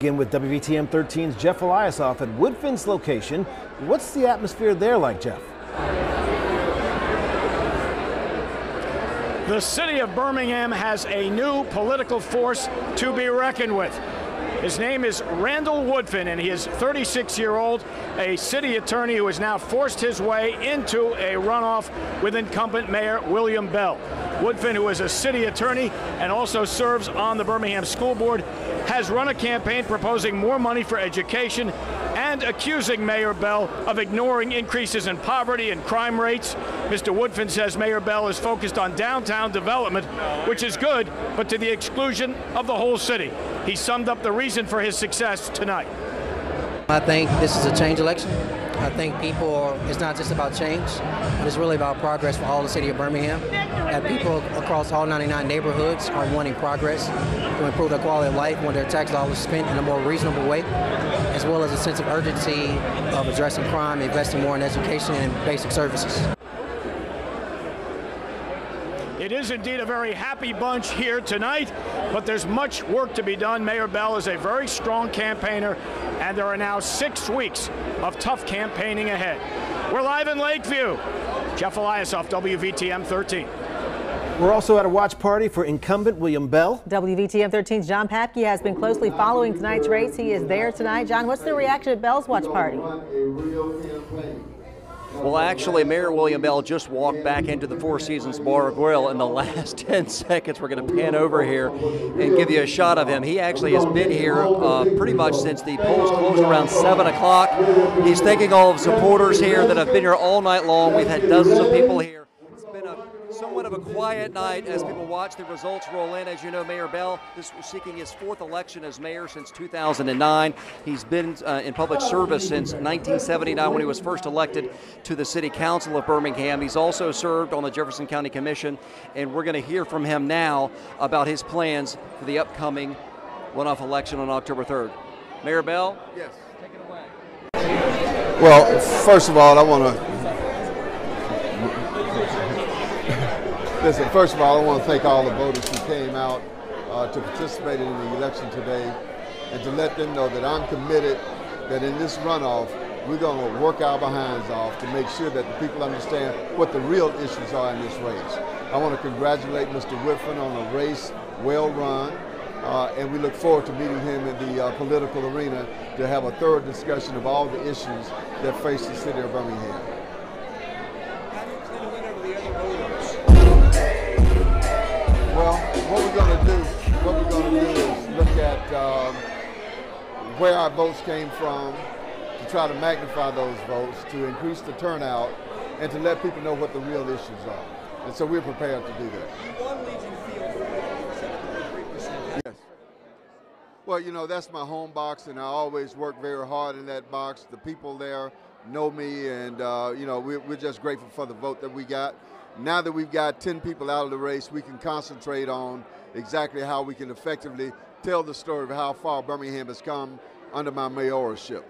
Again with WVTM 13's Jeff Eliasoff at Woodfin's location. What's the atmosphere there like, Jeff? The city of Birmingham has a new political force to be reckoned with. His name is Randall Woodfin, and he is 36-year-old, a city attorney who has now forced his way into a runoff with incumbent Mayor William Bell. Woodfin, who is a city attorney and also serves on the Birmingham School Board, has run a campaign proposing more money for education and accusing Mayor Bell of ignoring increases in poverty and crime rates. Mr. Woodfin says Mayor Bell is focused on downtown development, which is good, but to the exclusion of the whole city. He summed up the reason for his success tonight. I think this is a change election. I think it's not just about change, but it's really about progress for all the city of Birmingham. That people across all 99 neighborhoods are wanting progress to improve their quality of life, want their tax dollars spent in a more reasonable way, as well as a sense of urgency of addressing crime, investing more in education and basic services. It is indeed a very happy bunch here tonight, but there's much work to be done. Mayor Bell is a very strong campaigner, and there are now 6 weeks of tough campaigning ahead. We're live in Lakeview. Jeff Eliasoff, WVTM 13. We're also at a watch party for incumbent William Bell. WVTM 13's John Papke has been closely following tonight's race. He is there tonight. John, what's the reaction at Bell's watch party? Well, actually, Mayor William Bell just walked back into the Four Seasons Bar and Grill. In the last 10 seconds, we're going to pan over here and give you a shot of him. He actually has been here pretty much since the polls closed around 7 o'clock. He's thanking all of the supporters here that have been here all night long. We've had dozens of people here. It's been somewhat of a quiet night as people watch the results roll in. As you know, Mayor Bell is seeking his 4th election as mayor since 2009. He's been in public service since 1979 when he was first elected to the City Council of Birmingham. He's also served on the Jefferson County Commission, and we're going to hear from him now about his plans for the upcoming runoff election on October 3rd. Mayor Bell? Yes. Take it away. Well, first of all, I want to thank all the voters who came out to participate in the election today, and to let them know that I'm committed that in this runoff, we're going to work our behinds off to make sure that the people understand what the real issues are in this race. I want to congratulate Mr. Woodfin on a race well run, and we look forward to meeting him in the political arena to have a thorough discussion of all the issues that face the city of Birmingham. Well, what we're going to do is look at where our votes came from, to try to magnify those votes, to increase the turnout, and to let people know what the real issues are. And so we're prepared to do that. You won Legion Field with 73%. Yes. Well, you know, that's my home box, and I always work very hard in that box. The people there know me, and you know, we're just grateful for the vote that we got. Now that we've got 10 people out of the race, we can concentrate on exactly how we can effectively tell the story of how far Birmingham has come under my mayorship.